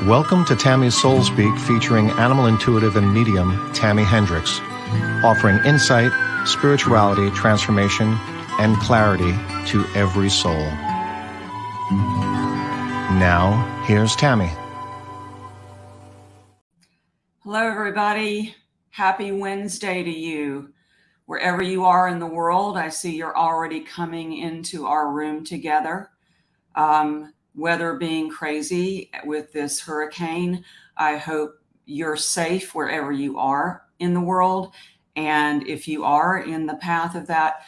Welcome to Tami's Soul Speak, featuring animal intuitive and medium Tami Hendricks, offering insight, spirituality, transformation, and clarity to every soul. Now, here's Tami. Hello, everybody. Happy Wednesday to you. Wherever you are in the world, I see you're already coming into our room together. Weather being crazy with this hurricane, I hope you're safe wherever you are in the world. And if you are in the path of that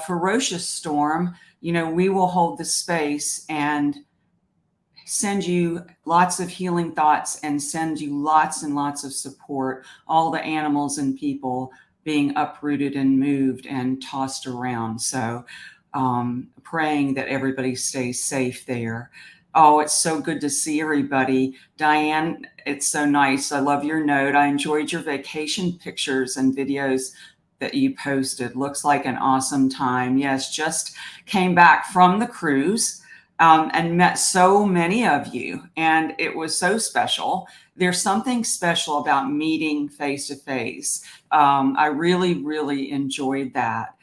ferocious storm, we will hold the space and send you lots of healing thoughts and send you lots and lots of support. All the animals and people being uprooted and moved and tossed around. So praying that everybody stays safe there. Oh, it's so good to see everybody. Diane, it's so nice. I love your note. I enjoyed your vacation pictures and videos that you posted. Looks like an awesome time. Yes, just came back from the cruise and met so many of you. And it was so special. There's something special about meeting face to face. I really, really enjoyed that.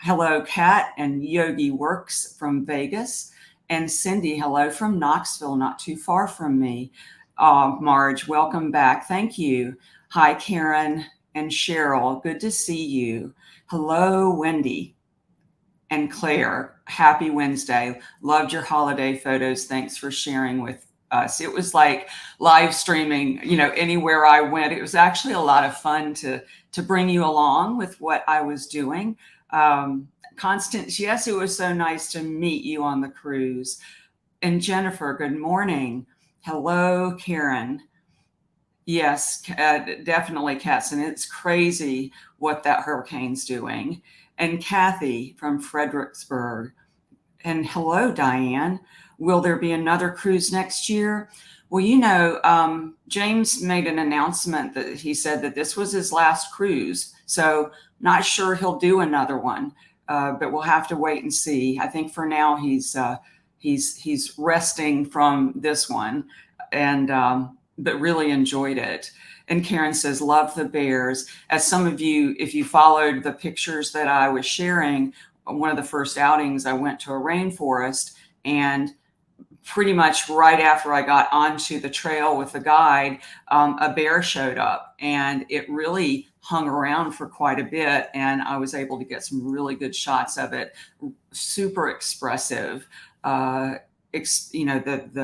Hello, Kat and Yogi Works from Vegas. And Cindy, hello from Knoxville, not too far from me. Marge, welcome back. Thank you. Hi, Karen and Cheryl. Good to see you. Hello, Wendy and Claire. Happy Wednesday. Loved your holiday photos. Thanks for sharing with us. It was like live streaming, anywhere I went. It was actually a lot of fun to bring you along with what I was doing. Constance, yes, it was so nice to meet you on the cruise. And Jennifer, good morning. Hello, Karen. Yes, definitely, Katson. It's crazy what that hurricane's doing. And Kathy from Fredericksburg. And hello, Diane. Will there be another cruise next year? Well, James made an announcement that he said that this was his last cruise. So not sure he'll do another one, but we'll have to wait and see. I think for now he's resting from this one, and but really enjoyed it. And Karen says, love the bears. As some of you, if you followed the pictures that I was sharing, one of the first outings, I went to a rainforest, and pretty much right after I got onto the trail with the guide, a bear showed up, and it really hung around for quite a bit. And I was able to get some really good shots of it. Super expressive. The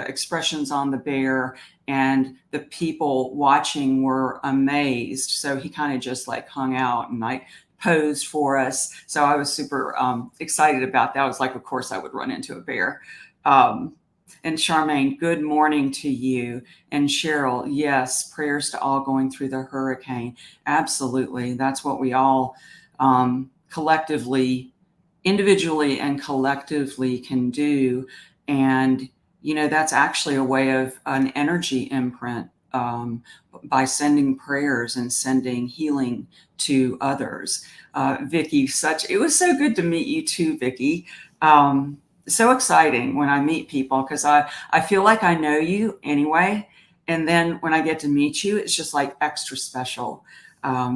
expressions on the bear and the people watching were amazed. So he kind of just like hung out and like posed for us. So I was super excited about that. I was like, of course I would run into a bear. And Charmaine, good morning to you. And Cheryl, yes, prayers to all going through the hurricane. Absolutely. That's what we all collectively, individually and collectively can do. And, that's actually a way of an energy imprint by sending prayers and sending healing to others. Vicki, it was so good to meet you too, Vicki. So exciting when I meet people, because I feel like I know you anyway. And then when I get to meet you, it's just like extra special.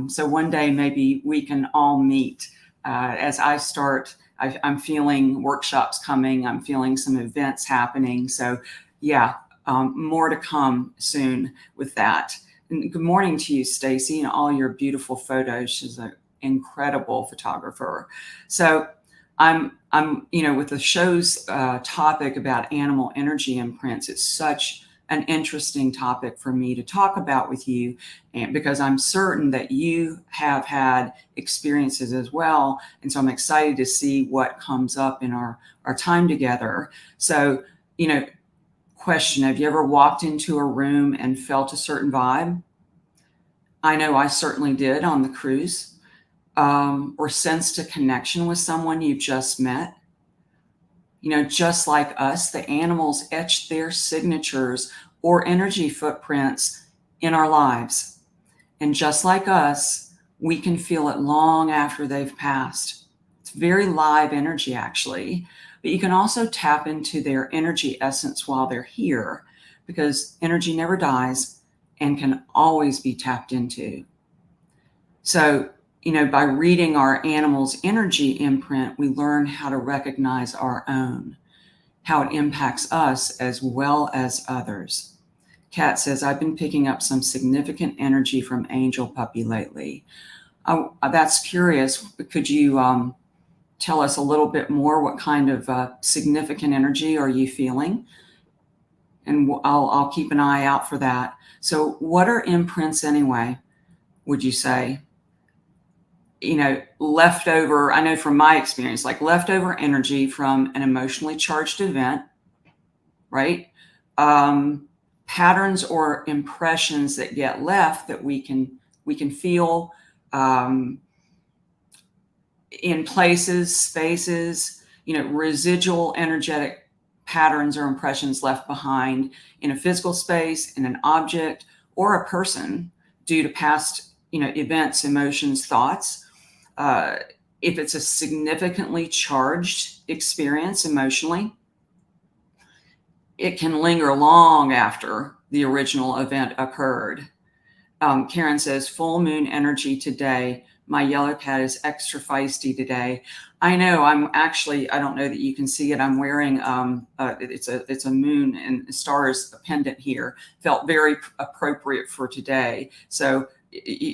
So one day maybe we can all meet as I start. I'm feeling workshops coming. I'm feeling some events happening. So yeah, more to come soon with that. And good morning to you, Stacy, and all your beautiful photos. She's an incredible photographer. So I'm with the show's topic about animal energy imprints, it's such an interesting topic for me to talk about with you, and because I'm certain that you have had experiences as well. And so I'm excited to see what comes up in our time together. So, question, have you ever walked into a room and felt a certain vibe? I know I certainly did on the cruise. Or sensed a connection with someone you just met. Just like us, the animals etch their signatures or energy footprints in our lives. And just like us, we can feel it long after they've passed. It's very live energy, actually. But you can also tap into their energy essence while they're here. because energy never dies and can always be tapped into. So, by reading our animal's energy imprint, we learn how to recognize our own, how it impacts us as well as others. Kat says, I've been picking up some significant energy from Angel Puppy lately. That's curious. Could you tell us a little bit more? What kind of significant energy are you feeling? And I'll keep an eye out for that. So what are imprints anyway, would you say? Leftover, I know from my experience, like leftover energy from an emotionally charged event, right? Patterns or impressions that get left that we can feel in places, spaces, residual energetic patterns or impressions left behind in a physical space, in an object, or a person due to past, events, emotions, thoughts. If it's a significantly charged experience emotionally, it can linger long after the original event occurred. Karen says, full moon energy today. My yellow cat is extra feisty today. I know. I don't know that you can see it. I'm wearing, it's a moon and stars pendant here. Felt very appropriate for today. So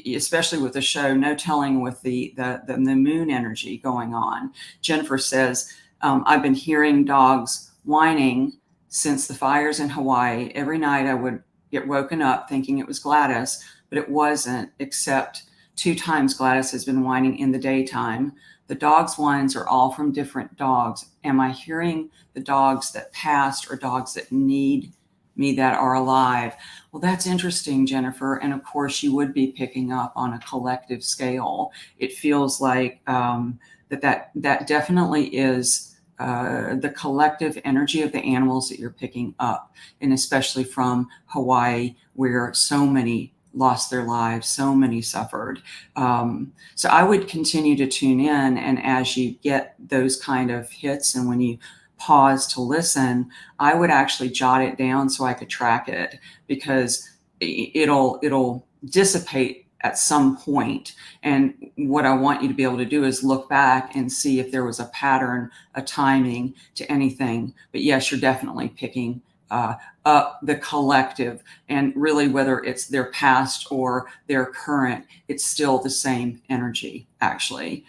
especially with the show, no telling with the moon energy going on. Jennifer says, I've been hearing dogs whining since the fires in Hawaii. Every night I would get woken up thinking it was Gladys, but it wasn't, except 2 times Gladys has been whining in the daytime. The dogs' whines are all from different dogs. Am I hearing the dogs that passed or dogs that need me that are alive? Well, that's interesting, Jennifer. And of course, you would be picking up on a collective scale. It feels like that definitely is the collective energy of the animals that you're picking up, and especially from Hawaii, where so many lost their lives, so many suffered. So I would continue to tune in, and as you get those kind of hits and when you pause to listen, I would actually jot it down so I could track it, because it'll dissipate at some point. And what I want you to be able to do is look back and see if there was a pattern, a timing to anything. But yes, you're definitely picking up the collective, and really whether it's their past or their current, it's still the same energy, actually.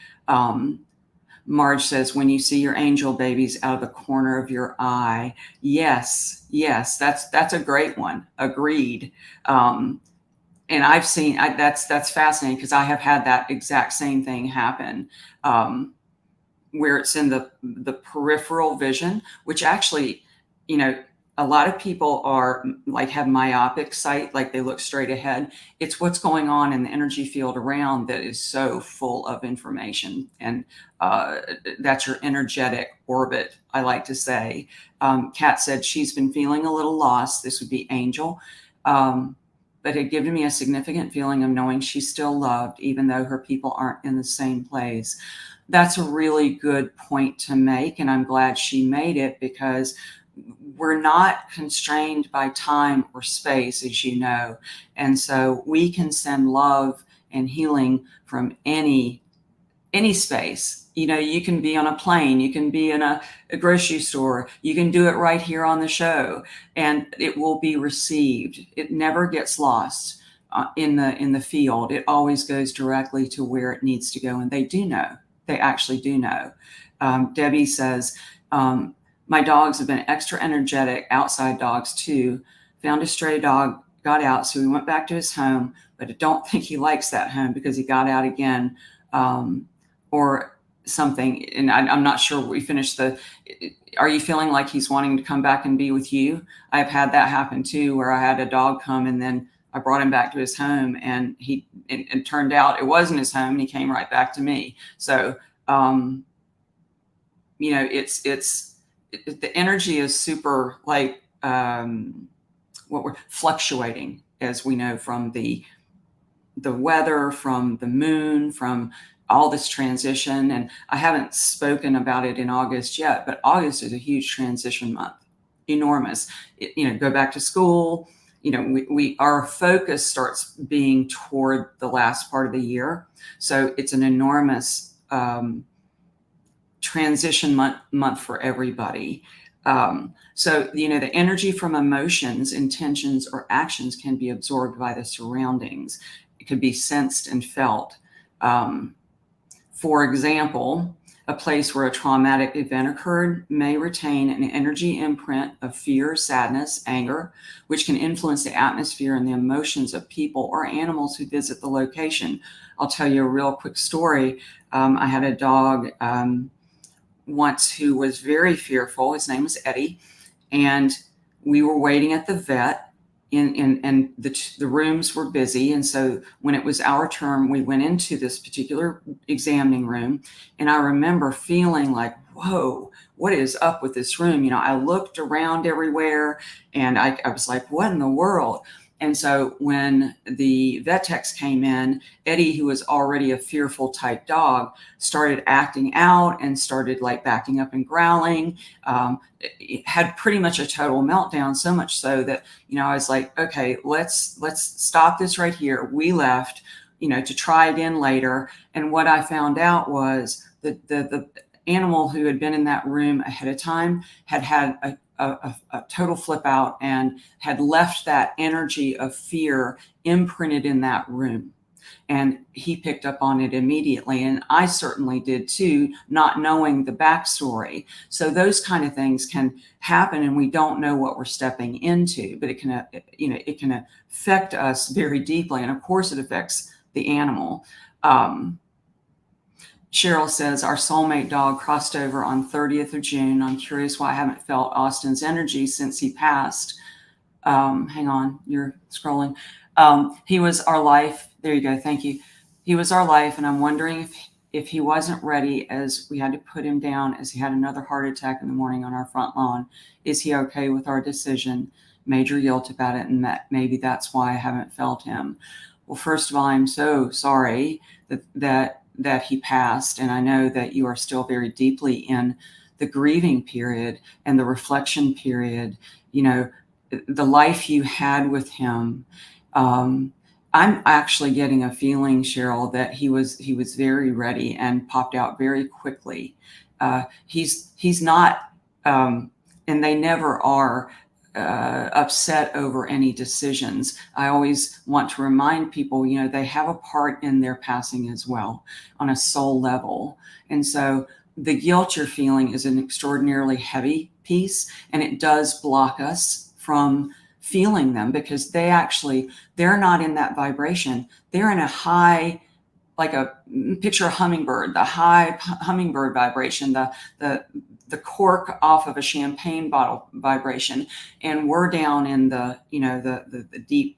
Marge says, when you see your angel babies out of the corner of your eye. Yes, that's a great one. Agreed. And I've seen, that's fascinating, because I have had that exact same thing happen, where it's in the peripheral vision, which actually, a lot of people are like, have myopic sight, like they look straight ahead. It's what's going on in the energy field around that is so full of information. And that's your energetic orbit, I like to say. Kat said she's been feeling a little lost. This would be Angel. But it given me a significant feeling of knowing she's still loved, even though her people aren't in the same place. That's a really good point to make, and I'm glad she made it, because we're not constrained by time or space, as you know. And so we can send love and healing from any space. You can be on a plane, you can be in a grocery store, you can do it right here on the show, and it will be received. It never gets lost in the field. It always goes directly to where it needs to go, and they do know. They actually do know. Debbie says, my dogs have been extra energetic, outside dogs too. Found a stray dog, got out, so we went back to his home, but I don't think he likes that home because he got out again, or something. And I'm not sure we finished are you feeling like he's wanting to come back and be with you? I've had that happen too, where I had a dog come and then I brought him back to his home, and it turned out it wasn't his home, and he came right back to me. So, the energy is super, like, what we're fluctuating, as we know from the weather, from the moon, from all this transition. And I haven't spoken about it in August yet, but August is a huge transition month. enormous. Go back to school. Our focus starts being toward the last part of the year. So it's an enormous transition month for everybody. So the energy from emotions, intentions, or actions can be absorbed by the surroundings. It could be sensed and felt. For example, a place where a traumatic event occurred may retain an energy imprint of fear, sadness, anger, which can influence the atmosphere and the emotions of people or animals who visit the location. I'll tell you a real quick story. I had a dog once who was very fearful. His name was Eddie, and we were waiting at the vet, and the rooms were busy. And so when it was our turn, we went into this particular examining room, and I remember feeling like, whoa, what is up with this room? I looked around everywhere, and I was like, what in the world? And so when the vet techs came in, Eddie, who was already a fearful type dog, started acting out and started like backing up and growling. Had pretty much a total meltdown, so much so that, I was like, okay, let's stop this right here. We left, to try again later. And what I found out was that the animal who had been in that room ahead of time had a total flip out and had left that energy of fear imprinted in that room. And he picked up on it immediately. And I certainly did too, not knowing the backstory. So those kind of things can happen and we don't know what we're stepping into, but it can affect us very deeply. And of course it affects the animal. Cheryl says, our soulmate dog crossed over on 30th of June. I'm curious why I haven't felt Austin's energy since he passed. Hang on, you're scrolling. He was our life. There you go. Thank you. He was our life. And I'm wondering if he wasn't ready, as we had to put him down as he had another heart attack in the morning on our front lawn. Is he okay with our decision? Major guilt about it. And maybe that's why I haven't felt him. Well, first of all, I'm so sorry that he passed. And I know that you are still very deeply in the grieving period and the reflection period, the life you had with him. I'm actually getting a feeling, Cheryl, that he was very ready and popped out very quickly. He's not, and they never are, upset over any decisions. I always want to remind people, they have a part in their passing as well on a soul level. And so the guilt you're feeling is an extraordinarily heavy piece, and it does block us from feeling them because they're not in that vibration. They're in a high, like picture a hummingbird, the high hummingbird vibration, the cork off of a champagne bottle vibration. And we're down in the deep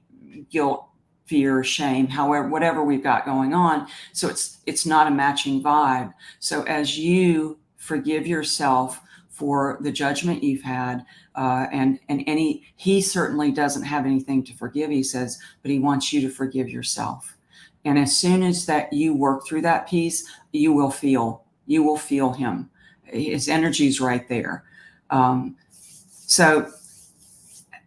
guilt, fear, shame, however, whatever we've got going on. So it's not a matching vibe. So as you forgive yourself for the judgment you've had, and he certainly doesn't have anything to forgive, he says, but he wants you to forgive yourself. And as soon as that you work through that piece, you will feel him. His energy's right there. So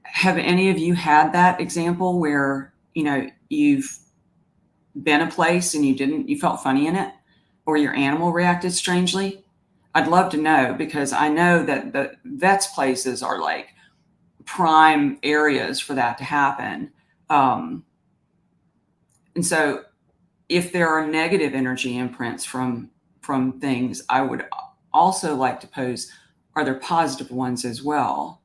have any of you had that example where, you've been a place and you felt funny in it, or your animal reacted strangely? I'd love to know, because I know that the vet's places are like prime areas for that to happen. And so if there are negative energy imprints from things, I would also like to pose, are there positive ones as well?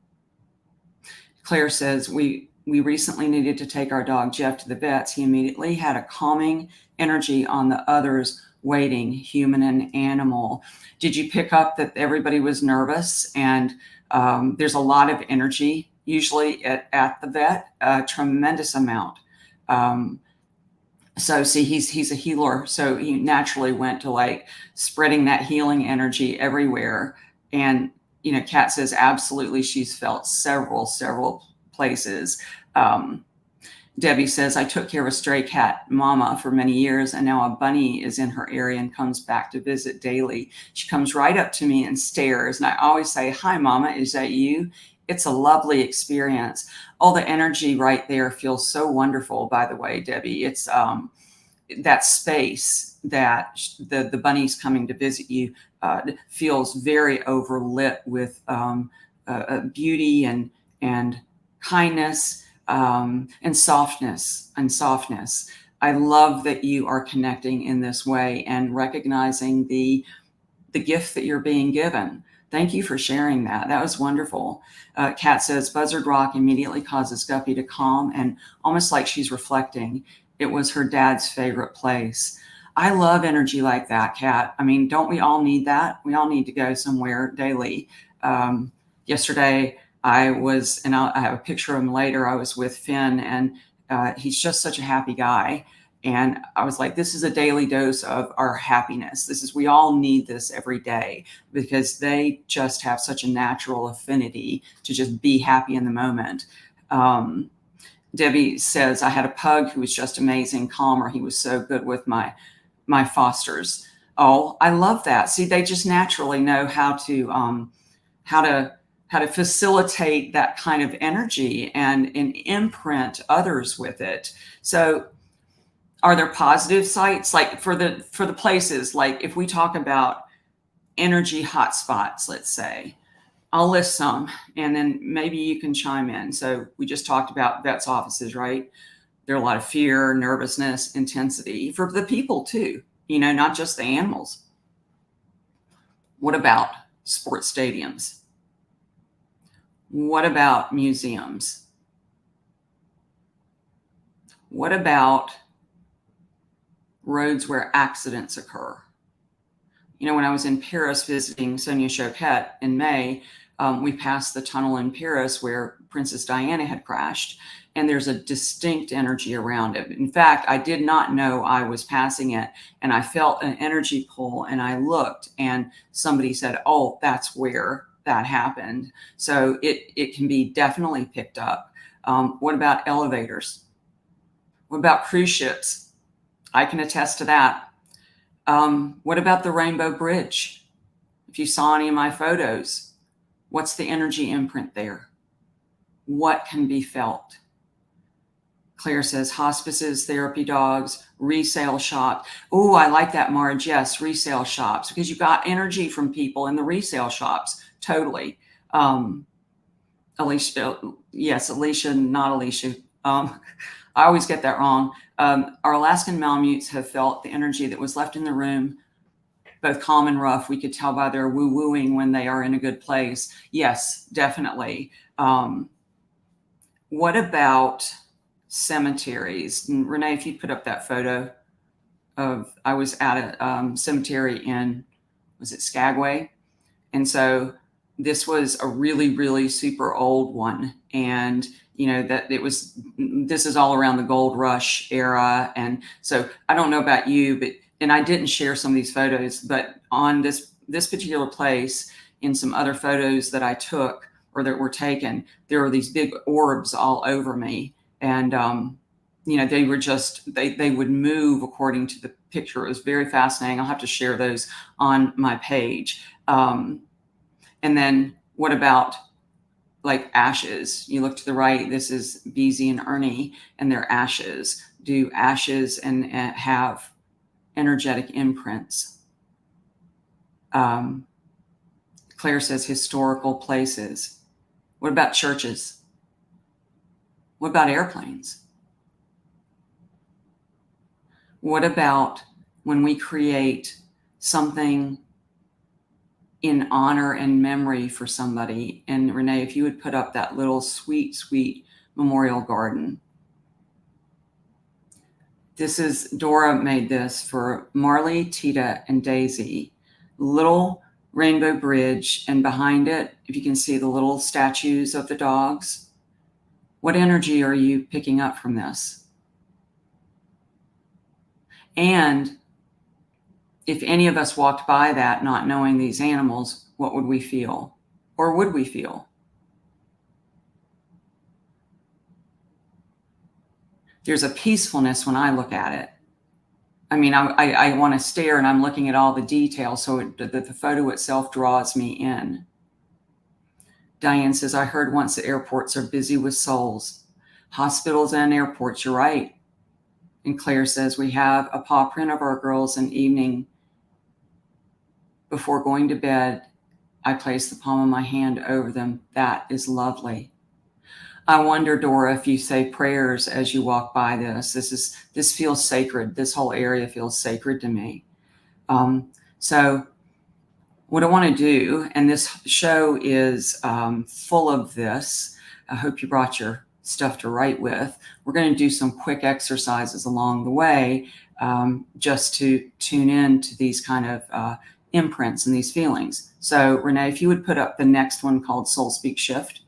Claire says, we recently needed to take our dog Jeff to the vets. He immediately had a calming energy on the others waiting, human and animal. Did you pick up that everybody was nervous? And there's a lot of energy usually at the vet, a tremendous amount. So see, he's a healer. So he naturally went to like spreading that healing energy everywhere. And, Kat says, absolutely. She's felt several places. Debbie says, I took care of a stray cat mama for many years, and now a bunny is in her area and comes back to visit daily. She comes right up to me and stares. And I always say, hi, mama, is that you? It's a lovely experience. All the energy right there feels so wonderful, by the way, Debbie. It's that space that the bunny's coming to visit you feels very overlit with beauty and kindness and softness I love that you are connecting in this way and recognizing the gift that you're being given. Thank you for sharing that. That was wonderful. Kat says, Buzzard Rock immediately causes Guppy to calm and almost like she's reflecting. It was her dad's favorite place. I love energy like that, Kat. I mean, don't we all need that? We all need to go somewhere daily. Yesterday, I was, and I have a picture of him later, I was with Finn, and he's just such a happy guy. And I was like, this is a daily dose of our happiness. We all need this every day because they just have such a natural affinity to just be happy in the moment. Debbie says, I had a pug who was just amazing, calmer. He was so good with my fosters. Oh, I love that. See, they just naturally know how to facilitate that kind of energy and imprint others with it. So are there positive sites like for the places, like if we talk about energy hotspots, let's say, I'll list some and then maybe you can chime in. So we just talked about vets' offices, right? There are a lot of fear, nervousness, intensity for the people too, not just the animals. What about sports stadiums? What about museums? What about roads where accidents occur? When I was in Paris visiting Sonia Choquette in May, we passed the tunnel in Paris where Princess Diana had crashed, and there's a distinct energy around it. In fact, I did not know I was passing it, and I felt an energy pull, and I looked, and somebody said, oh, that's where that happened. So it can be definitely picked up. What about elevators? What about cruise ships? I can attest to that. What about the Rainbow Bridge? If you saw any of my photos, what's the energy imprint there? What can be felt? Claire says hospices, therapy dogs, resale shops. Oh, I like that, Marge. Yes, resale shops, because you got energy from people in the resale shops. Totally. Alicia, yes, Alicia, not Alicia. I always get that wrong. Our Alaskan Malamutes have felt the energy that was left in the room, both calm and rough. We could tell by their woo-wooing when they are in a good place. Yes, definitely. What about cemeteries? And Renee, if you put up that photo I was at a cemetery in, was it Skagway? And so this was a really, really super old one. And this is all around the gold rush era. And so I don't know about you, and I didn't share some of these photos, but on this particular place, in some other photos that I took or that were taken, there were these big orbs all over me. And, they were just, they would move according to the picture. It was very fascinating. I'll have to share those on my page. And then what about like ashes? You look to the right, this is Beezy and Ernie and their ashes. Do ashes and have energetic imprints? Claire says historical places. What about churches? What about airplanes? What about when we create something in honor and memory for somebody? And Renee, if you would put up that little sweet, sweet memorial garden. Dora made this for Marley, Tita, and Daisy. Little rainbow bridge, and behind it, if you can see the little statues of the dogs. What energy are you picking up from this? And if any of us walked by that not knowing these animals, what would we feel? Or would we feel? There's a peacefulness when I look at it. I mean, I want to stare, and I'm looking at all the details, so that the photo itself draws me in. Diane says, I heard once that airports are busy with souls. Hospitals and airports, you're right. And Claire says, we have a paw print of our girls in evening. Before going to bed, I place the palm of my hand over them. That is lovely. I wonder, Dora, if you say prayers as you walk by this. This feels sacred. This whole area feels sacred to me. So what I want to do, and this show is full of this. I hope you brought your stuff to write with. We're going to do some quick exercises along the way, just to tune in to these kind of imprints and these feelings. So Renee, if you would put up the next one called Soul Speak Shift.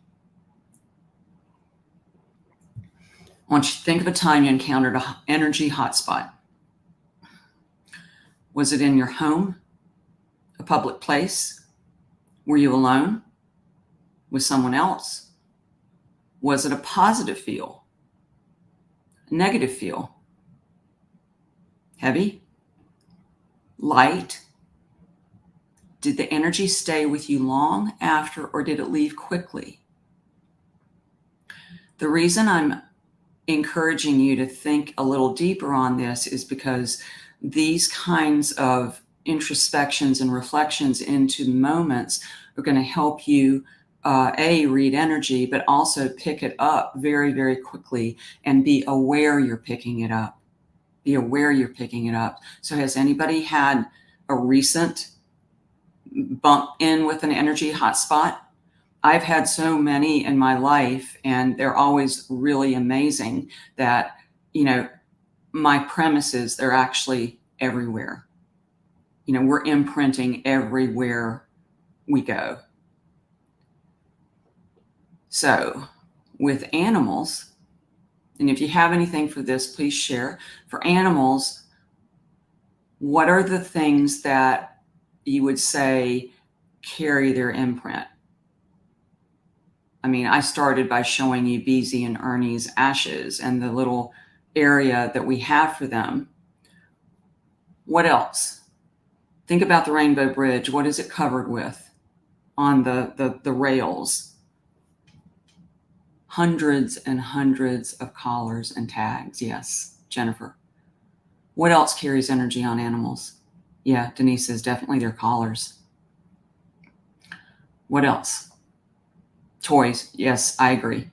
I want you to think of a time you encountered an energy hotspot. Was it in your home? A public place? Were you alone? With someone else? Was it a positive feel? A negative feel? Heavy? Light? Did the energy stay with you long after, or did it leave quickly? The reason I'm encouraging you to think a little deeper on this is because these kinds of introspections and reflections into moments are going to help you read energy, but also pick it up very, very quickly and be aware you're picking it up. Be aware you're picking it up. So has anybody had a recent bump in with an energy hotspot? I've had so many in my life, and they're always really amazing that, my premises, they're actually everywhere. We're imprinting everywhere we go. So with animals, and if you have anything for this, please share. For animals, what are the things that you would say carry their imprint? I started by showing you Beezy and Ernie's ashes and the little area that we have for them. What else? Think about the Rainbow Bridge. What is it covered with on the rails? Hundreds and hundreds of collars and tags. Yes, Jennifer. What else carries energy on animals? Yeah, Denise says definitely their collars. What else? Toys. Yes, I agree.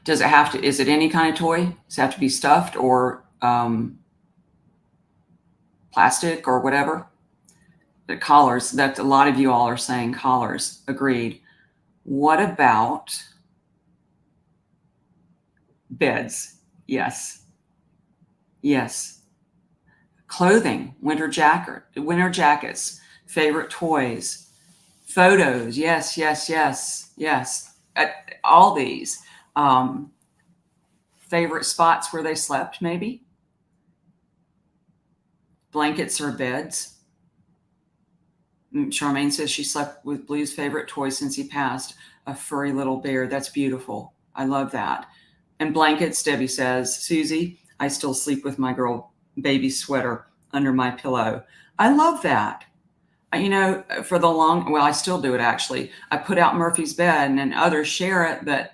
Does it have to, is it any kind of toy? Does it have to be stuffed or plastic or whatever? The collars, that a lot of you all are saying collars. Agreed. What about beds? Yes. Yes. Clothing, winter jackets, favorite toys, photos. Yes, yes, yes, yes. All these. Favorite spots where they slept, maybe. Blankets or beds. Charmaine says she slept with Blue's favorite toy since he passed, a furry little bear. That's beautiful. I love that. And blankets, Debbie says, Susie, I still sleep with my girl baby sweater under my pillow. I love that. For the I still do it actually. I put out Murphy's bed and others share it, but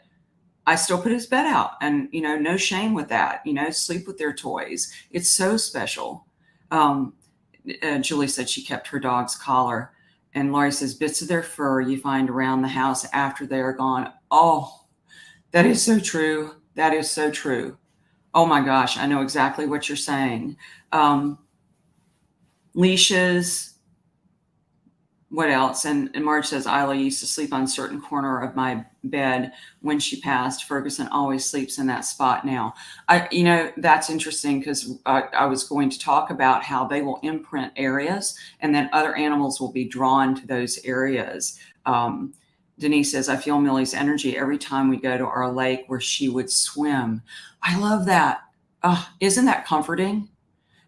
I still put his bed out and, no shame with that, sleep with their toys. It's so special. Julie said she kept her dog's collar. And Laurie says, bits of their fur you find around the house after they are gone. Oh, that is so true. That is so true. Oh my gosh, I know exactly what you're saying. Leashes. What else? And Marge says, Isla used to sleep on a certain corner of my bed when she passed. Ferguson always sleeps in that spot now. That's interesting because I was going to talk about how they will imprint areas and then other animals will be drawn to those areas. Denise says, I feel Millie's energy every time we go to our lake where she would swim. I love that. Isn't that comforting?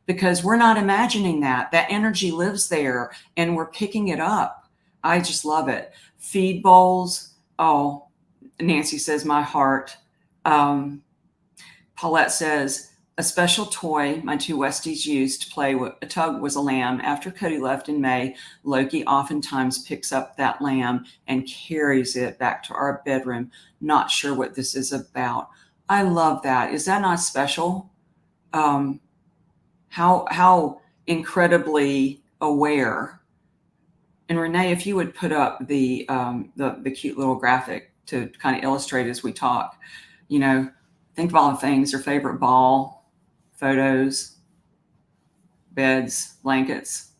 Because we're not imagining that. That energy lives there and we're picking it up. I just love it. Feed bowls. Oh, Nancy says, my heart. Paulette says, A special toy my two Westies used to play with a tug was a lamb. After Cody left in May, Loki oftentimes picks up that lamb and carries it back to our bedroom. Not sure what this is about. I love that. Is that not special? How incredibly aware. And Renee, if you would put up the cute little graphic to kind of illustrate as we talk, think of all the things, your favorite ball, photos, beds, blankets,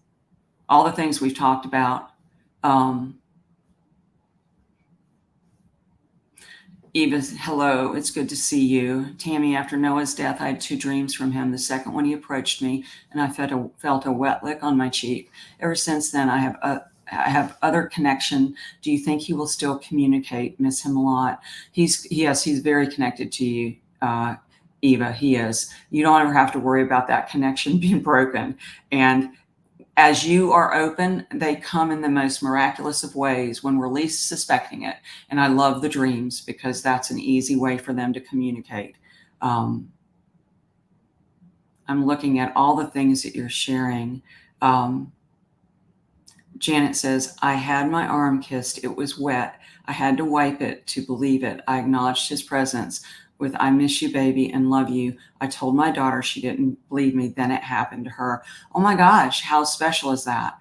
all the things we've talked about. Eva's, hello, it's good to see you. Tami, after Noah's death, I had 2 dreams from him. The second one, he approached me, and I felt a wet lick on my cheek. Ever since then, I have other connection. Do you think he will still communicate? Miss him a lot. He's very connected to you, Eva. He is. You don't ever have to worry about that connection being broken. And as you are open, they come in the most miraculous of ways when we're least suspecting it. And I love the dreams because that's an easy way for them to communicate. I'm looking at all the things that you're sharing. Janet says, I had my arm kissed. It was wet. I had to wipe it to believe it. I acknowledged his presence with I miss you, baby, and love you. I told my daughter, she didn't believe me. Then it happened to her. Oh my gosh, how special is that?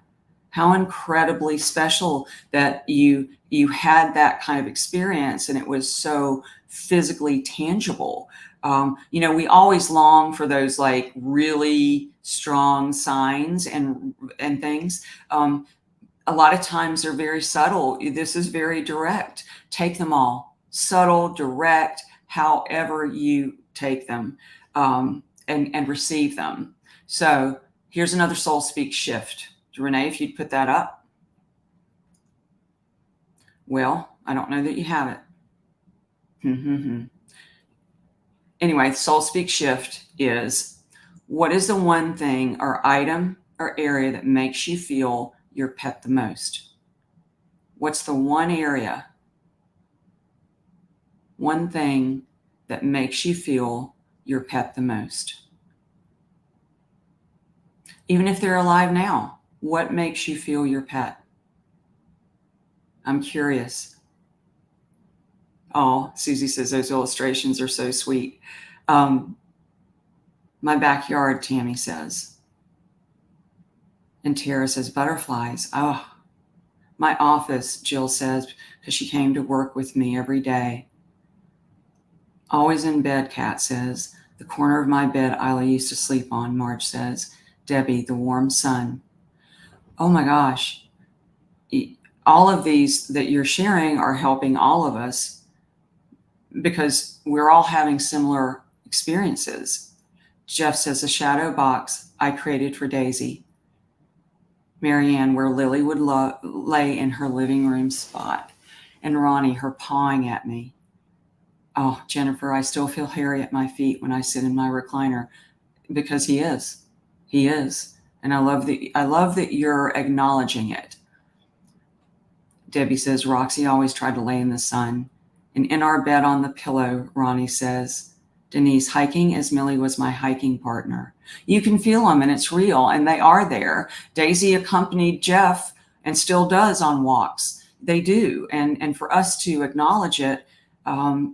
How incredibly special that you had that kind of experience and it was so physically tangible. We always long for those like really strong signs and things. A lot of times they're very subtle. This is very direct. Take them all. Subtle, direct, however you take them and receive them. So here's another Soul Speak shift. Renee, if you'd put that up. Well, I don't know that you have it. Anyway, Soul Speak shift is, what is the one thing or item or area that makes you feel your pet the most? What's the one area, one thing that makes you feel your pet the most? Even if they're alive now, what makes you feel your pet? I'm curious. Oh, Susie says those illustrations are so sweet. My backyard, Tami says. And Tara says butterflies. Oh, my office, Jill says, because she came to work with me every day. Always in bed, Kat says. The corner of my bed Isla used to sleep on, Marge says. Debbie, the warm sun. Oh my gosh. All of these that you're sharing are helping all of us because we're all having similar experiences. Jeff says, a shadow box I created for Daisy. Marianne, where Lily would lay in her living room spot. And Ronnie, her pawing at me. Oh, Jennifer, I still feel Harry at my feet when I sit in my recliner because he is. He is. And I love that you're acknowledging it. Debbie says, Roxy always tried to lay in the sun. And in our bed on the pillow, Ronnie says, Denise, hiking as Millie was my hiking partner. You can feel them and it's real and they are there. Daisy accompanied Jeff and still does on walks. They do. And for us to acknowledge it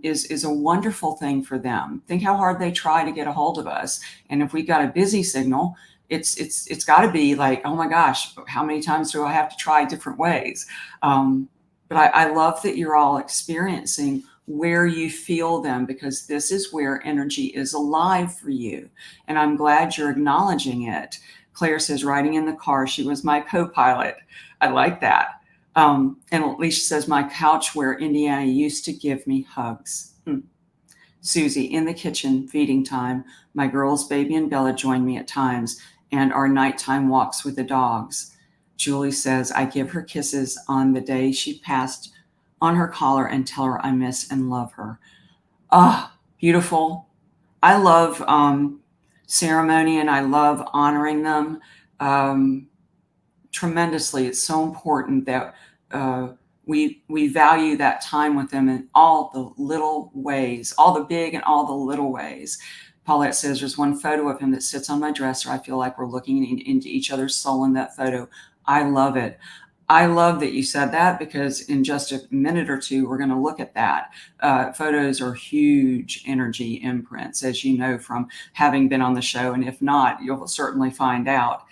is a wonderful thing for them. Think how hard they try to get a hold of us. And if we've got a busy signal, it's got to be like, oh my gosh, how many times do I have to try different ways? But I love that you're all experiencing where you feel them because this is where energy is alive for you. And I'm glad you're acknowledging it. Claire says, riding in the car, she was my co-pilot. I like that. And Alicia says, my couch where Indiana used to give me hugs. Susie, in the kitchen, feeding time. My girls, Baby and Bella, join me at times, and our nighttime walks with the dogs. Julie says, I give her kisses on the day she passed on her collar and tell her I miss and love her. Ah, beautiful. I love ceremony and I love honoring them tremendously. It's so important that we value that time with them in all the little ways, all the big and all the little ways. Paulette says, there's one photo of him that sits on my dresser. I feel like we're looking into each other's soul in that photo. I love it. I love that you said that, because in just a minute or two, we're going to look at that. Photos are huge energy imprints, as you know from having been on the show. And if not, you'll certainly find out.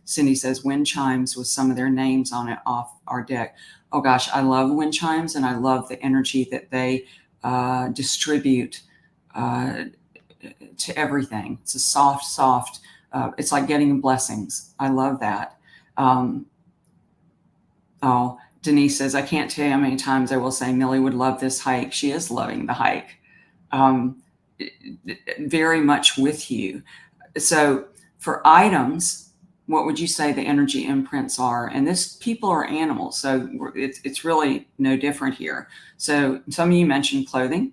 Cindy says wind chimes with some of their names on it off our deck. Oh gosh, I love wind chimes, and I love the energy that they distribute to everything. It's a soft, it's like getting blessings. I love that. Oh, Denise says, I can't tell you how many times I will say Millie would love this hike. She is loving the hike. Very much with you. So for items, what would you say the energy imprints are? And this, people are animals, so it's really no different here. So some of you mentioned clothing.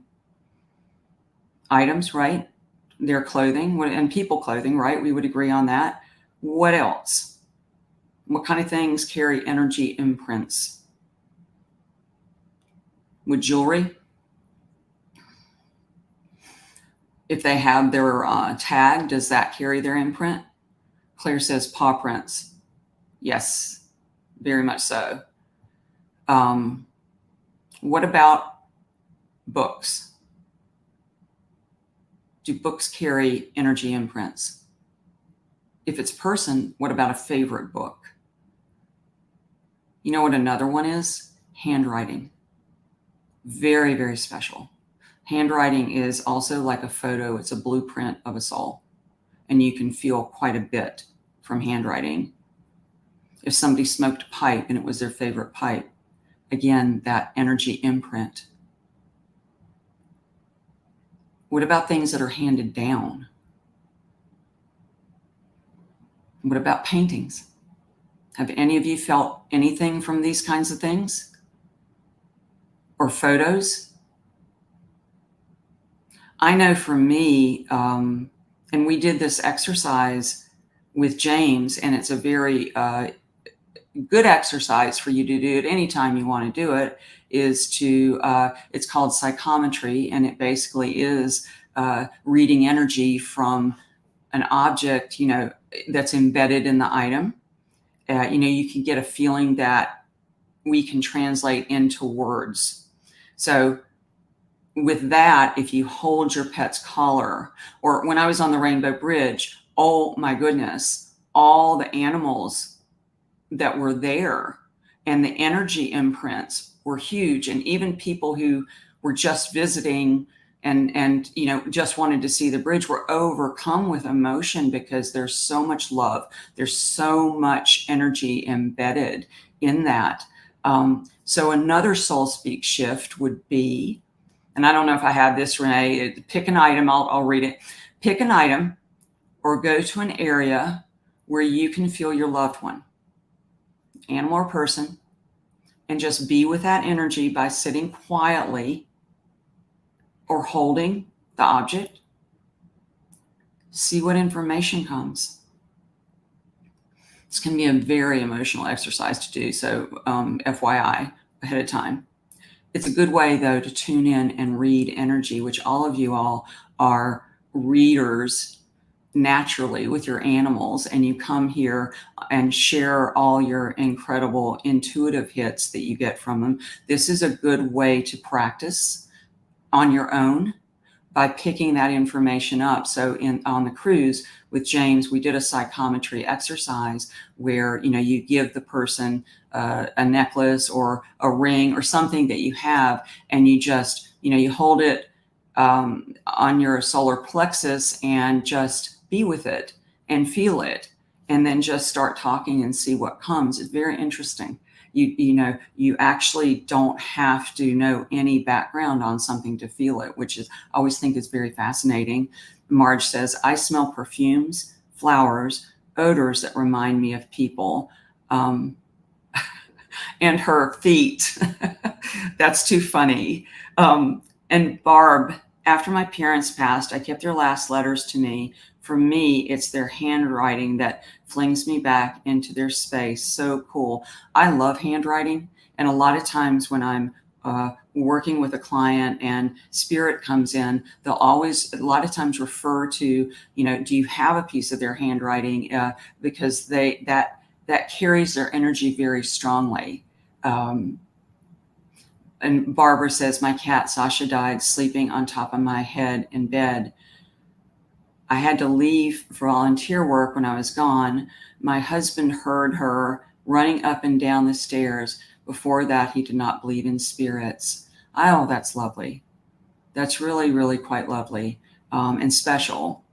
Items, right? Their clothing, and people clothing, right? We would agree on that. What else? What kind of things carry energy imprints? With jewelry? If they have their tag, does that carry their imprint? Claire says paw prints. Yes, very much so. What about books? Do books carry energy imprints? If it's person, what about a favorite book? You know what another one is? Handwriting. Very, very special. Handwriting is also like a photo. It's a blueprint of a soul. And you can feel quite a bit from handwriting. If somebody smoked a pipe and it was their favorite pipe, again, that energy imprint. What about things that are handed down? What about paintings? Have any of you felt anything from these kinds of things? Or photos? I know for me, and we did this exercise with James, and it's a very good exercise for you to do at any time you want to do it, is to, it's called psychometry, and it basically is reading energy from an object, that's embedded in the item. You can get a feeling that we can translate into words. So with that, if you hold your pet's collar, or when I was on the Rainbow Bridge, oh my goodness, all the animals that were there and the energy imprints were huge. And even people who were just visiting and just wanted to see the bridge were overcome with emotion, because there's so much love. There's so much energy embedded in that. So another soul speak shift would be, and I don't know if I have this, Renee, pick an item. I'll read it. Pick an item or go to an area where you can feel your loved one, animal or person, and just be with that energy by sitting quietly or holding the object. See what information comes. It's going to be a very emotional exercise to do, so FYI, ahead of time. It's a good way, though, to tune in and read energy, which all of you all are readers naturally with your animals, and you come here and share all your incredible intuitive hits that you get from them. This is a good way to practice on your own by picking that information up. So on the cruise with James, we did a psychometry exercise where, you give the person a necklace or a ring or something that you have, and you just, you hold it on your solar plexus and just be with it and feel it, and then just start talking and see what comes. It's very interesting. You actually don't have to know any background on something to feel it, which is, I always think is very fascinating. Marge says, I smell perfumes, flowers, odors that remind me of people, and her feet. That's too funny. And Barb, after my parents passed, I kept their last letters to me. For me, it's their handwriting that flings me back into their space. So cool. I love handwriting. And a lot of times when I'm working with a client and spirit comes in, they'll always, a lot of times, refer to, do you have a piece of their handwriting? Because that carries their energy very strongly. And Barbara says, my cat Sasha died sleeping on top of my head in bed. I had to leave for volunteer work when I was gone. My husband heard her running up and down the stairs. Before that, he did not believe in spirits. Oh, that's lovely. That's really, really quite lovely and special.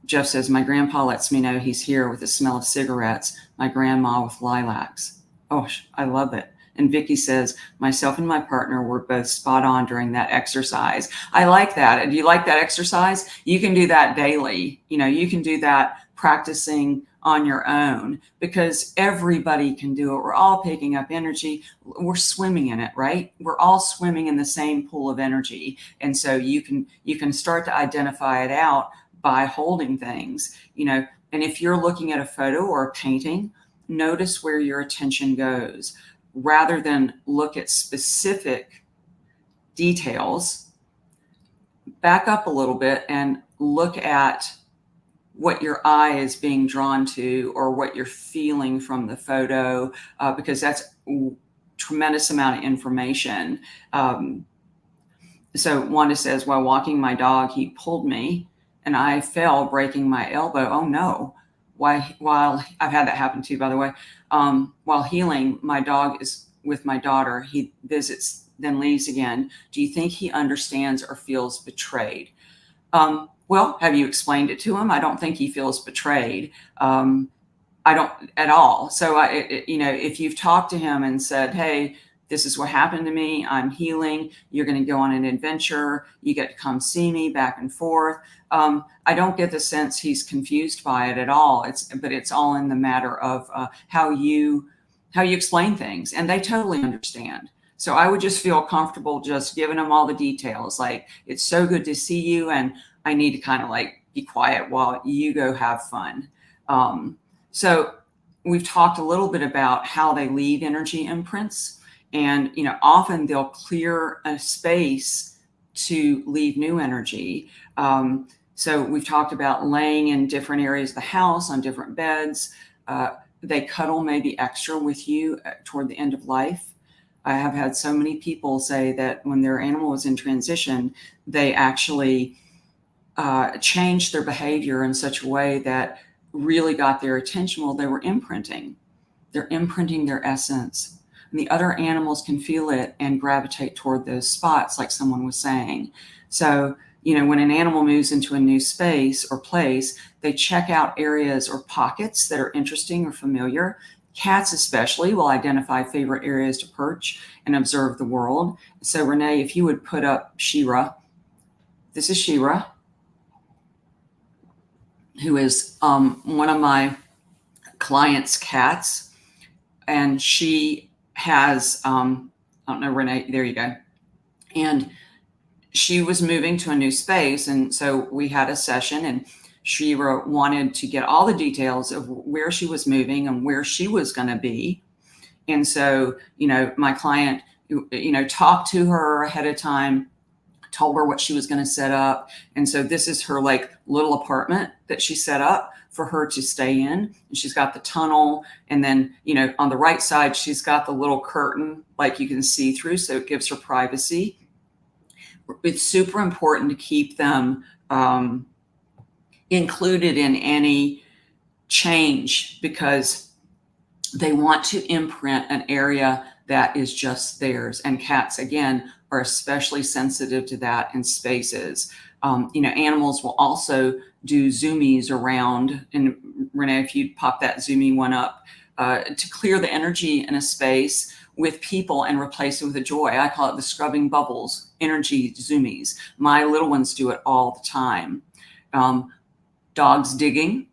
Jeff says, my grandpa lets me know he's here with the smell of cigarettes. My grandma with lilacs. Oh, I love it. And Vicky says, myself and my partner were both spot on during that exercise. I like that. Do you like that exercise? You can do that daily. You can do that practicing on your own, because everybody can do it. We're all picking up energy. We're swimming in it, right? We're all swimming in the same pool of energy. And so you can start to identify it out by holding things, and if you're looking at a photo or a painting, notice where your attention goes. Rather than look at specific details, back up a little bit and look at what your eye is being drawn to or what you're feeling from the photo, because that's a tremendous amount of information. So Wanda says, while walking my dog, he pulled me and I fell, breaking my elbow. Oh no. While I've had that happen too, by the way. While healing, my dog is with my daughter. He visits, then leaves again. Do you think he understands or feels betrayed? Well, have you explained it to him? I don't think he feels betrayed. I don't at all. So, if you've talked to him and said, hey, this is what happened to me, I'm healing, you're going to go on an adventure, you get to come see me, back and forth. I don't get the sense he's confused by it at all. But it's all in the matter of how you explain things, and they totally understand. So I would just feel comfortable just giving them all the details. Like, it's so good to see you, and I need to kind of be quiet while you go have fun. So we've talked a little bit about how they leave energy imprints. And, often they'll clear a space to leave new energy. So we've talked about laying in different areas of the house on different beds. They cuddle maybe extra with you toward the end of life. I have had so many people say that when their animal was in transition, they actually changed their behavior in such a way that really got their attention. Well, they were imprinting. They're imprinting their essence. And the other animals can feel it and gravitate toward those spots, like someone was saying. So, when an animal moves into a new space or place, they check out areas or pockets that are interesting or familiar. Cats especially will identify favorite areas to perch and observe the world. So Renee, if you would put up Shira. This is Shira, who is one of my clients' cats. And she has, I don't know, Renee, there you go. And she was moving to a new space. And so we had a session, and Shira wanted to get all the details of where she was moving and where she was going to be. And so, my client, talked to her ahead of time, told her what she was going to set up. And so this is her little apartment that she set up for her to stay in. And she's got the tunnel. And then, on the right side, she's got the little curtain, you can see through. So it gives her privacy. It's super important to keep them included in any change, because they want to imprint an area that is just theirs. And cats, again, are especially sensitive to that in spaces. Animals will also do zoomies around. And Renee, if you'd pop that zoomie one up, to clear the energy in a space with people and replace it with a joy. I call it the scrubbing bubbles, energy zoomies. My little ones do it all the time. Dogs digging.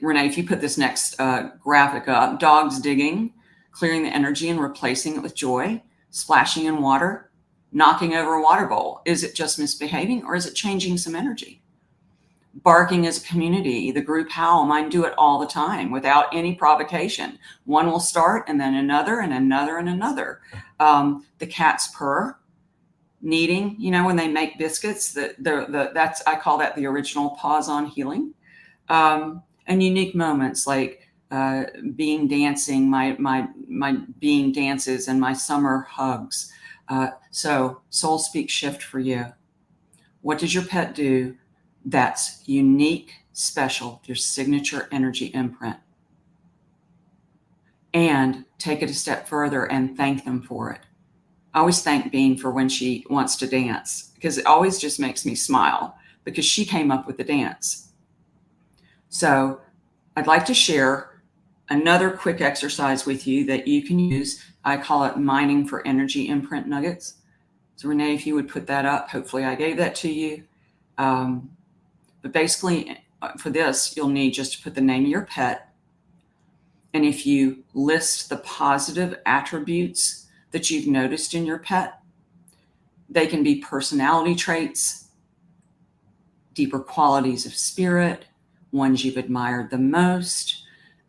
Renee, if you put this next graphic up, dogs digging, clearing the energy and replacing it with joy, splashing in water, knocking over a water bowl. Is it just misbehaving, or is it changing some energy? Barking as a community, the group howl, mine do it all the time without any provocation. One will start and then another and another and another. The cats purr, kneading, when they make biscuits, that's, I call that the original pause on healing. And unique moments like being dancing, my being dances and my summer hugs. So soul speak shift for you. What does your pet do that's unique, special, your signature energy imprint? And take it a step further and thank them for it. I always thank Bean for when she wants to dance, because it always just makes me smile, because she came up with the dance. So I'd like to share another quick exercise with you that you can use. I call it mining for energy imprint nuggets. So Renee, if you would put that up, hopefully I gave that to you. But basically for this, you'll need just to put the name of your pet. And if you list the positive attributes that you've noticed in your pet, they can be personality traits, deeper qualities of spirit, ones you've admired the most.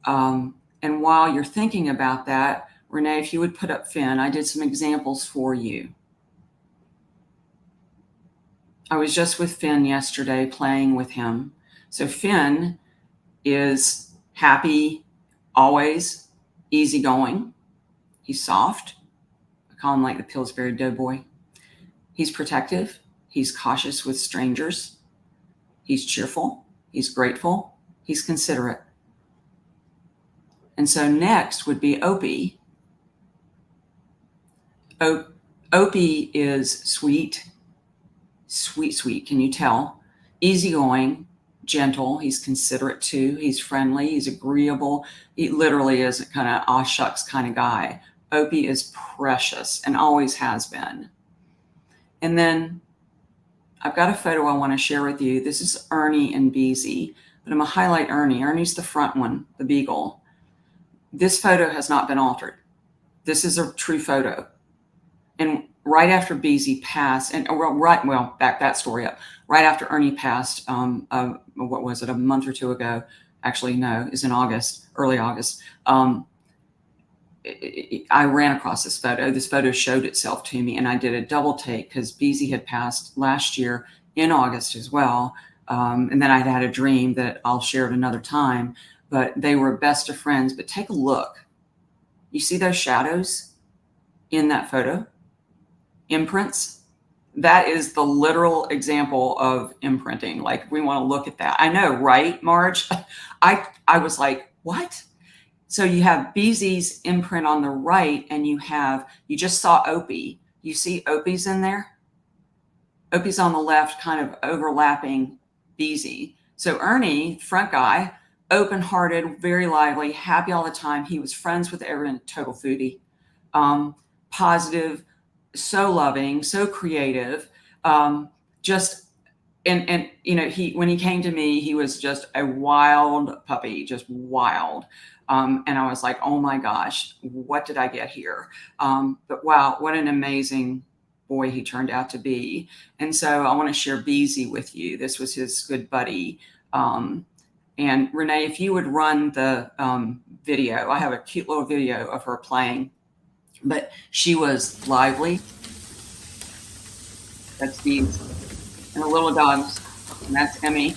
And while you're thinking about that, Renee, if you would put up Finn, I did some examples for you. I was just with Finn yesterday playing with him. So Finn is happy, always, easygoing. He's soft. I call him like the Pillsbury Doughboy. He's protective. He's cautious with strangers. He's cheerful. He's grateful. He's considerate. And so next would be Opie. Opie is sweet, sweet, can you tell? Easygoing, gentle. He's considerate too. He's friendly. He's agreeable. He literally is a kind of aw shucks kind of guy. Opie is precious and always has been. And then I've got a photo I want to share with you. This is Ernie and Beezy, but I'm going to highlight Ernie. Ernie's the front one, the beagle. This photo has not been altered. This is a true photo. And right after Beezy passed, back that story up. Right after Ernie passed, what was it, a month or two ago? Actually, no, it's in August, early August. I ran across this photo. This photo showed itself to me, and I did a double take because Beezy had passed last year in August as well. And then I'd had a dream that I'll share at another time, but they were best of friends. But take a look. You see those shadows in that photo? Imprints. That is the literal example of imprinting. Like, we want to look at that. I know, right, Marge? I was like, what? So you have Beezy's imprint on the right, and you just saw Opie. You see Opie's in there? Opie's on the left, kind of overlapping Beezy. So Ernie, front guy, open-hearted, very lively, happy all the time. He was friends with everyone, total foodie, positive, so loving, so creative. When he came to me, he was just a wild puppy, just wild. And I was like, oh my gosh, what did I get here? But wow, what an amazing boy he turned out to be. And so I want to share Beezy with you. This was his good buddy. And Renee, if you would run the video, I have a cute little video of her playing, but she was lively. That's Beezy. And the little dogs, and that's Emmy.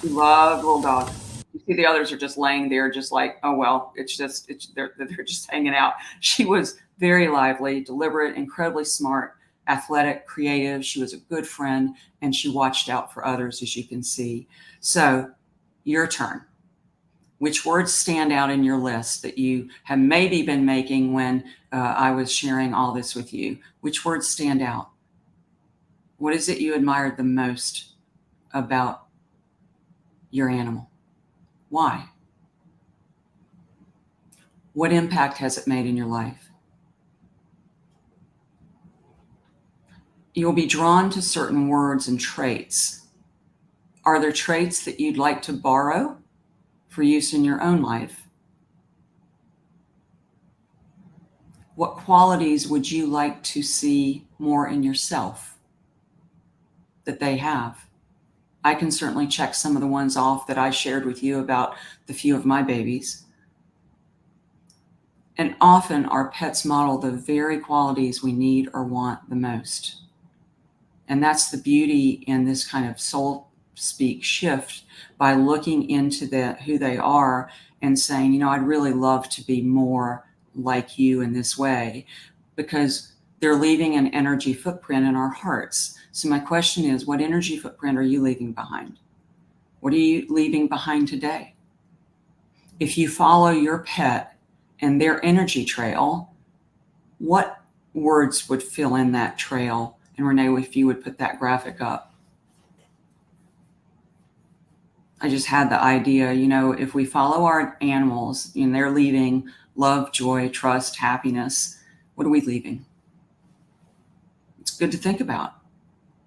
She loved little dogs. You see the others are just laying there, just like, oh, well, they're just hanging out. She was very lively, deliberate, incredibly smart, athletic, creative. She was a good friend, and she watched out for others, as you can see. So your turn. Which words stand out in your list that you have maybe been making when I was sharing all this with you? Which words stand out? What is it you admired the most about your animal? Why? What impact has it made in your life? You'll be drawn to certain words and traits. Are there traits that you'd like to borrow for use in your own life? What qualities would you like to see more in yourself that they have? I can certainly check some of the ones off that I shared with you about the few of my babies. And often our pets model the very qualities we need or want the most. And that's the beauty in this kind of soul speak shift, by looking into who they are and saying, I'd really love to be more like you in this way, because they're leaving an energy footprint in our hearts. So my question is, what energy footprint are you leaving behind? What are you leaving behind today? If you follow your pet and their energy trail, what words would fill in that trail? And Renee, if you would put that graphic up. I just had the idea, if we follow our animals and they're leaving love, joy, trust, happiness, what are we leaving? It's good to think about.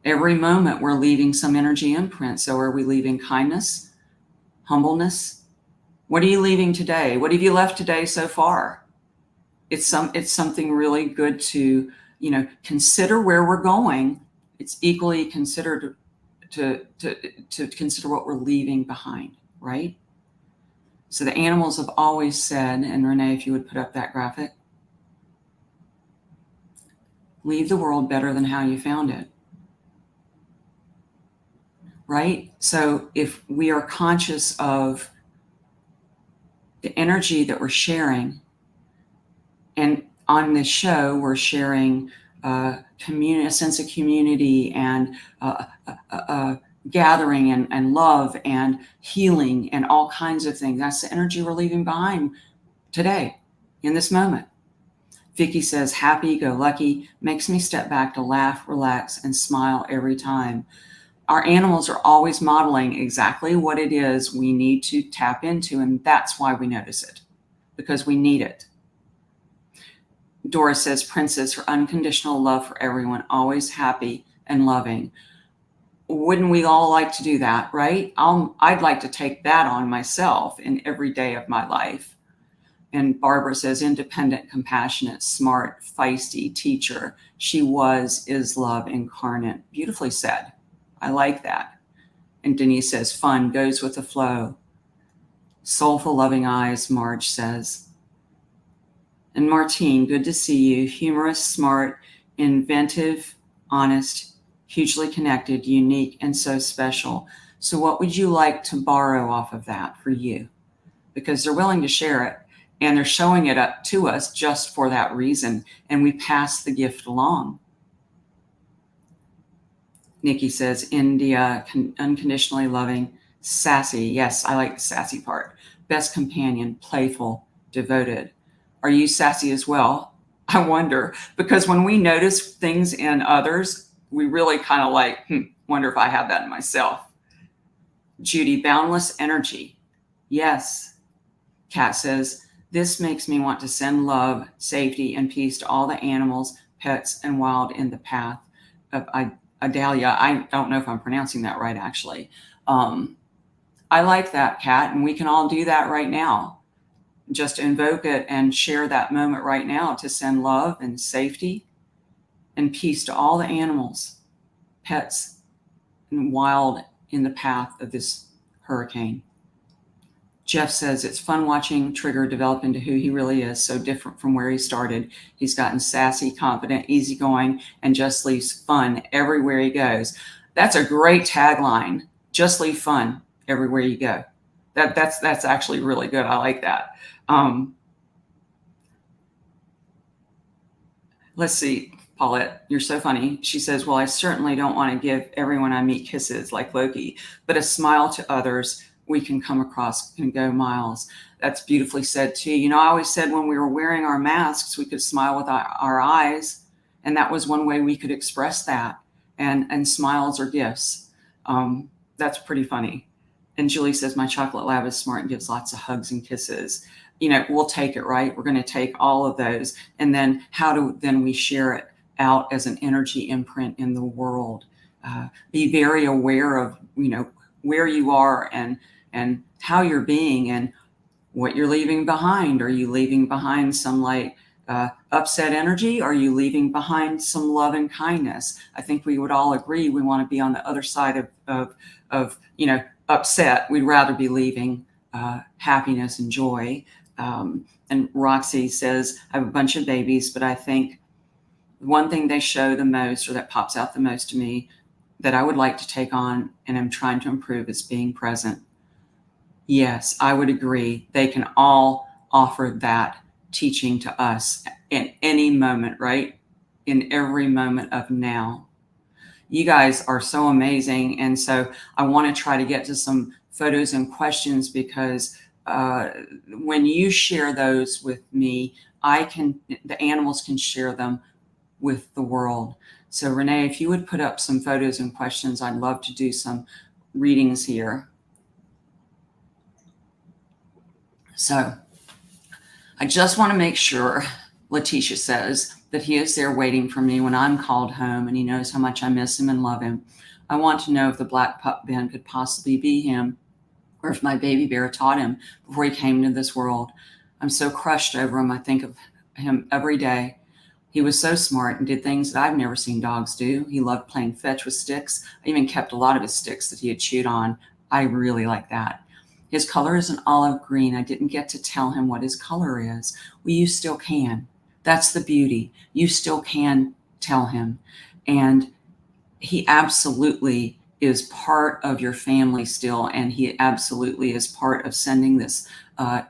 Every moment we're leaving some energy imprint. So are we leaving kindness, humbleness? What are you leaving today? What have you left today so far? It's something really good to, consider where we're going. It's equally considered to consider what we're leaving behind, right? So the animals have always said, and Renee, if you would put up that graphic, leave the world better than how you found it. Right? So if we are conscious of the energy that we're sharing, and on this show, we're sharing a sense of community and gathering and love and healing and all kinds of things. That's the energy we're leaving behind today, in this moment. Vicky says, happy go lucky, makes me step back to laugh, relax, and smile every time. Our animals are always modeling exactly what it is we need to tap into, and that's why we notice it, because we need it. Doris says, Princess, her unconditional love for everyone, always happy and loving. Wouldn't we all like to do that, right? I'd like to take that on myself in every day of my life. And Barbara says, independent, compassionate, smart, feisty teacher. She is love incarnate. Beautifully said. I like that. And Denise says, fun, goes with the flow. Soulful, loving eyes, Marge says. And Martine, good to see you. Humorous, smart, inventive, honest, hugely connected, unique, and so special. So what would you like to borrow off of that for you? Because they're willing to share it, and they're showing it up to us just for that reason, and we pass the gift along. Nikki says, India, unconditionally loving, sassy. Yes, I like the sassy part. Best companion, playful, devoted. Are you sassy as well? I wonder, because when we notice things in others, we really kind of wonder if I have that in myself. Judy, boundless energy. Yes. Kat says, this makes me want to send love, safety, and peace to all the animals, pets, and wild in the path of Adalia. I don't know if I'm pronouncing that right, actually. I like that, Kat, and we can all do that right now. Just invoke it and share that moment right now to send love and safety and peace to all the animals, pets, and wild in the path of this hurricane. Jeff says, it's fun watching Trigger develop into who he really is, so different from where he started. He's gotten sassy, confident, easygoing, and just leaves fun everywhere he goes. That's a great tagline. Just leave fun everywhere you go. That's actually really good. I like that. Let's see, Paulette, you're so funny. She says, well, I certainly don't want to give everyone I meet kisses like Loki, but a smile to others we can come across can go miles. That's beautifully said too. I always said when we were wearing our masks, we could smile with our eyes. And that was one way we could express that. And smiles are gifts. That's pretty funny. And Julie says, my chocolate lab is smart and gives lots of hugs and kisses. We'll take it, right? We're going to take all of those. And then how do then we share it out as an energy imprint in the world? Be very aware of, where you are and how you're being and what you're leaving behind. Are you leaving behind some upset energy? Are you leaving behind some love and kindness? I think we would all agree we want to be on the other side of upset. We'd rather be leaving happiness and joy. And Roxy says, I have a bunch of babies, but I think one thing they show the most, or that pops out the most to me, that I would like to take on and am trying to improve, is being present. Yes, I would agree. They can all offer that teaching to us in any moment, right? In every moment of now. You guys are so amazing. And so I want to try to get to some photos and questions, because when you share those with me, the animals can share them with the world. So Renee, if you would put up some photos and questions, I'd love to do some readings here. So I just want to make sure, Letitia says, that he is there waiting for me when I'm called home, and he knows how much I miss him and love him. I want to know if the black pup bin could possibly be him, or if my baby bear taught him before he came into this world. I'm so crushed over him. I think of him every day. He was so smart and did things that I've never seen dogs do. He loved playing fetch with sticks. I even kept a lot of his sticks that he had chewed on. I really like that. His color is an olive green. I didn't get to tell him what his color is. Well, you still can. That's the beauty. You still can tell him. And he absolutely is part of your family still. And he absolutely is part of sending this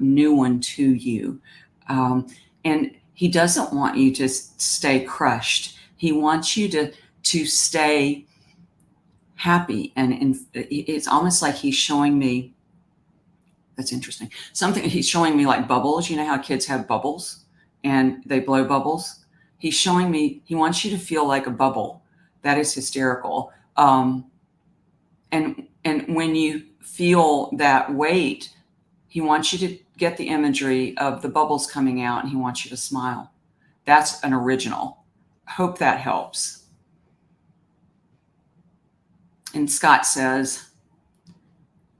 new one to you. And he doesn't want you to stay crushed. He wants you to stay happy. And it's almost like he's showing me, that's interesting, something he's showing me like bubbles. You know how kids have bubbles and they blow bubbles? He's showing me, he wants you to feel like a bubble. That is hysterical. And when you feel that weight, he wants you to get the imagery of the bubbles coming out, and he wants you to smile. That's an original. Hope that helps. And Scott says,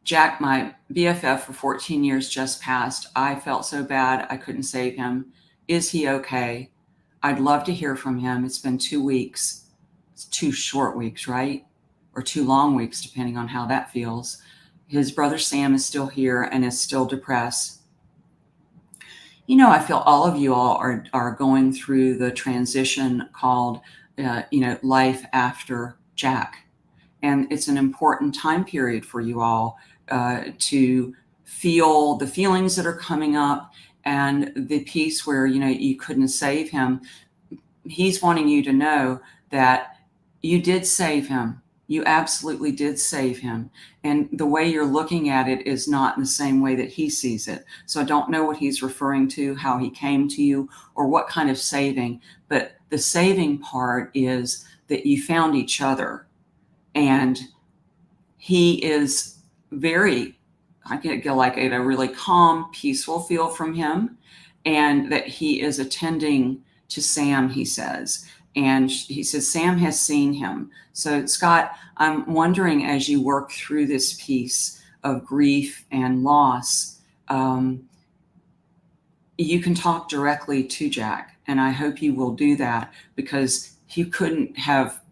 Jack, my BFF for 14 years just passed. I felt so bad I couldn't save him. Is he okay? I'd love to hear from him. It's been 2 weeks. It's 2 short weeks, right? Or 2 long weeks, depending on how that feels. His brother Sam is still here and is still depressed. You know, I feel all of you all are going through the transition called, life after Jack. And it's an important time period for you all to feel the feelings that are coming up, and the piece where, you couldn't save him. He's wanting you to know that you did save him. You absolutely did save him. And the way you're looking at it is not in the same way that he sees it. So I don't know what he's referring to, how he came to you, or what kind of saving. But the saving part is that you found each other. And he is I get like a really calm, peaceful feel from him. And that he is attending to Sam, he says. And he says, Sam has seen him. So Scott, I'm wondering, as you work through this piece of grief and loss, you can talk directly to Jack. And I hope you will do that, because he couldn't have,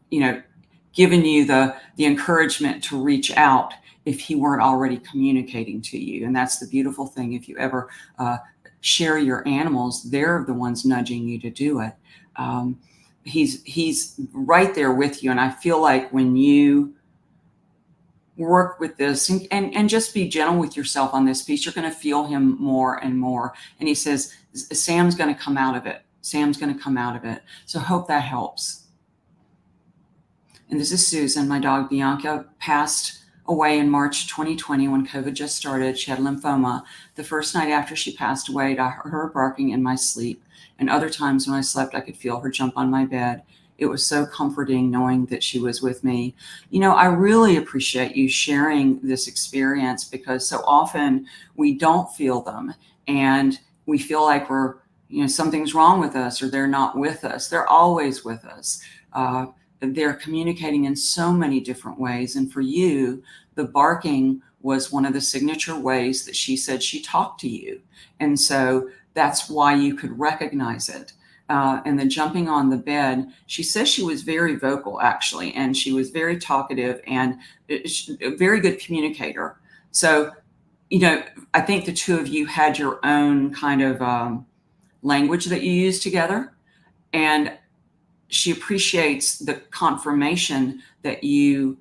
given you the encouragement to reach out if he weren't already communicating to you. And that's the beautiful thing. If you ever share your animals, they're the ones nudging you to do it. He's right there with you. And I feel like when you work with this and just be gentle with yourself on this piece, you're going to feel him more and more. And he says, Sam's going to come out of it. Sam's going to come out of it. So hope that helps. And this is Susan. My dog Bianca passed away in March 2020 when COVID just started. She had lymphoma. The first night after she passed away, I heard her barking in my sleep. And other times when I slept, I could feel her jump on my bed. It was so comforting knowing that she was with me. I really appreciate you sharing this experience, because so often we don't feel them, and we feel like we're, something's wrong with us, or they're not with us. They're always with us. They're communicating in so many different ways. And for you, the barking was one of the signature ways that she said she talked to you. And so that's why you could recognize it. And then jumping on the bed, she says she was very vocal, actually, and she was very talkative and a very good communicator. So, I think the two of you had your own kind of language that you used together. And she appreciates the confirmation that you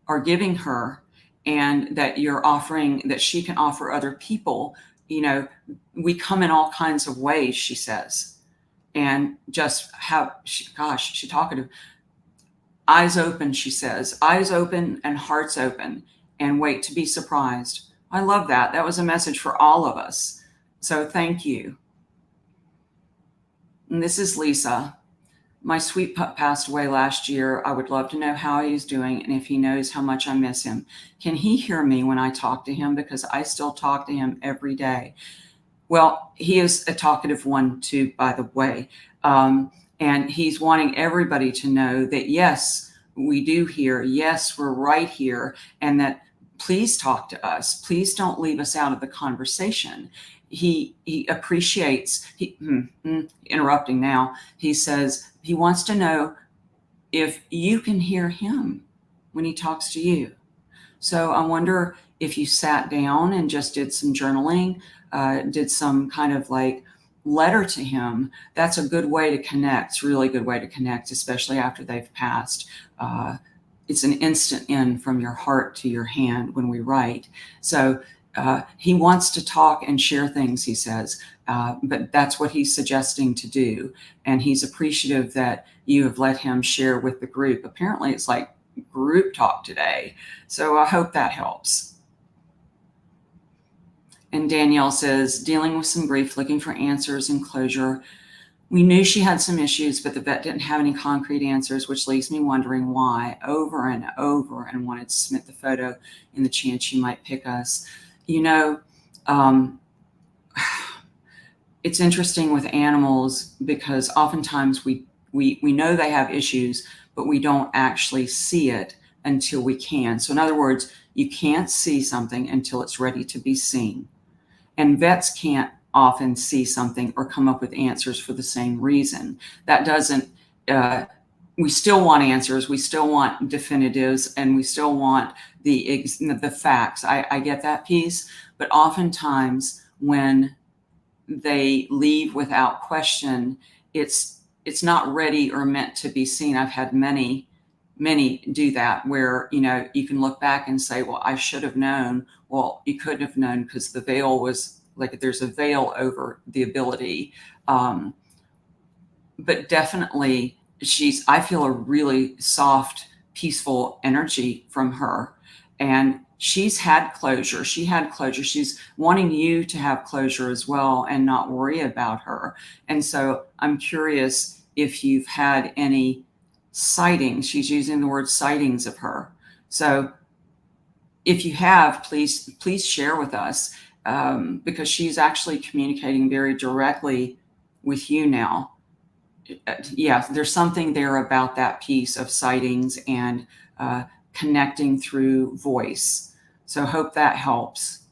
are giving her and that you're offering, that she can offer other people. We come in all kinds of ways, she says. And just she talkative. Eyes open, she says. Eyes open and hearts open, and wait to be surprised. I love that. That was a message for all of us. So thank you. And this is Lisa. My sweet pup passed away last year. I would love to know how he's doing and if he knows how much I miss him. Can he hear me when I talk to him? Because I still talk to him every day. Well, he is a talkative one too, by the way. And he's wanting everybody to know that, yes, we do hear. Yes, we're right here. And that please talk to us. Please don't leave us out of the conversation. He appreciates, interrupting now, he says he wants to know if you can hear him when he talks to you. So I wonder if you sat down and just did some journaling, did some kind of like letter to him. That's a good way to connect. It's a really good way to connect, especially after they've passed. It's an instant in from your heart to your hand when we write. So he wants to talk and share things, he says, but that's what he's suggesting to do. And he's appreciative that you have let him share with the group. Apparently it's like group talk today. So I hope that helps. And Danielle says, dealing with some grief, looking for answers and closure. We knew she had some issues, but the vet didn't have any concrete answers, which leaves me wondering why over and over, and wanted to submit the photo in the chance she might pick us. It's interesting with animals because oftentimes we know they have issues, but we don't actually see it until we can. So in other words, you can't see something until it's ready to be seen. And vets can't often see something or come up with answers for the same reason. That doesn't, we still want answers, we still want definitives, and we still want the facts. I get that piece, but oftentimes when they leave without question, it's not ready or meant to be seen. I've had many do that where, you can look back and say, well, I should have known. Well, you couldn't have known because the veil was like, there's a veil over the ability. But definitely I feel a really soft, peaceful energy from her. And she's had closure. She had closure. She's wanting you to have closure as well and not worry about her. And so I'm curious if you've had any sightings. She's using the word sightings of her. So if you have, please share with us, because she's actually communicating very directly with you now. Yeah, there's something there about that piece of sightings and connecting through voice. So hope that helps.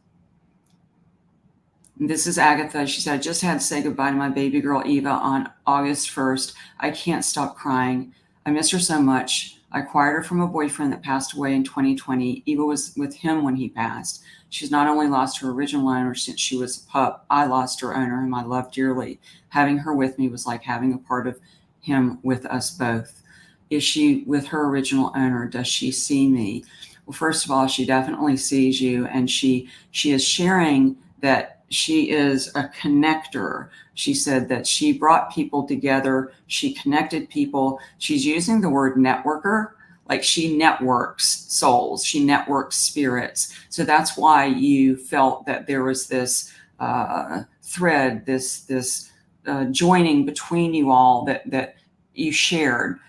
And this is Agatha. She said, I just had to say goodbye to my baby girl, Eva, on August 1st. I can't stop crying. I miss her so much. I acquired her from a boyfriend that passed away in 2020. Eva was with him when he passed. She's not only lost her original owner since she was a pup, I lost her owner, whom I love dearly. Having her with me was like having a part of him with us both. Is she with her original owner? Does she see me? Well, first of all, she definitely sees you, and she is sharing that she is a connector. She said that she brought people together. She connected people. She's using the word networker, like she networks souls. She networks spirits. So that's why you felt that there was this thread, this joining between you all that you shared.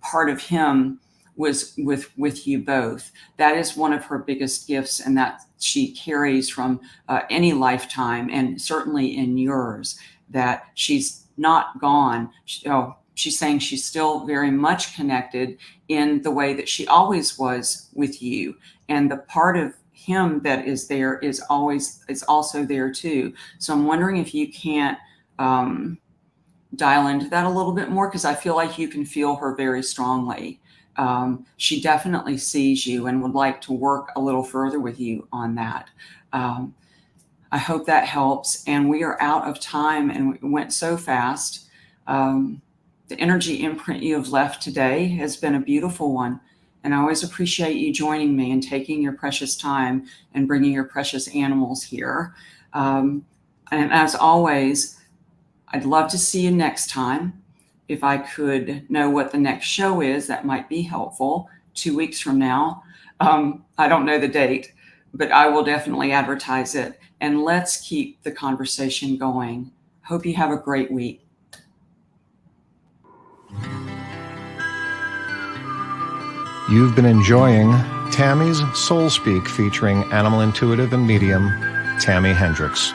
Part of him was with you both. That is one of her biggest gifts, and that she carries from any lifetime, and certainly in yours, that she's not gone. She's saying she's still very much connected in the way that she always was with you. And the part of him that is there is also there too. So I'm wondering if you can't dial into that a little bit more, because I feel like you can feel her very strongly. She definitely sees you and would like to work a little further with you on that. I hope that helps. And we are out of time, and it went so fast. The energy imprint you have left today has been a beautiful one. And I always appreciate you joining me and taking your precious time and bringing your precious animals here. And as always, I'd love to see you next time. If I could know what the next show is, that might be helpful. 2 weeks from now. I don't know the date, but I will definitely advertise it. And let's keep the conversation going. Hope you have a great week. You've been enjoying Tami's Soul Speak featuring animal intuitive and medium Tami Hendricks.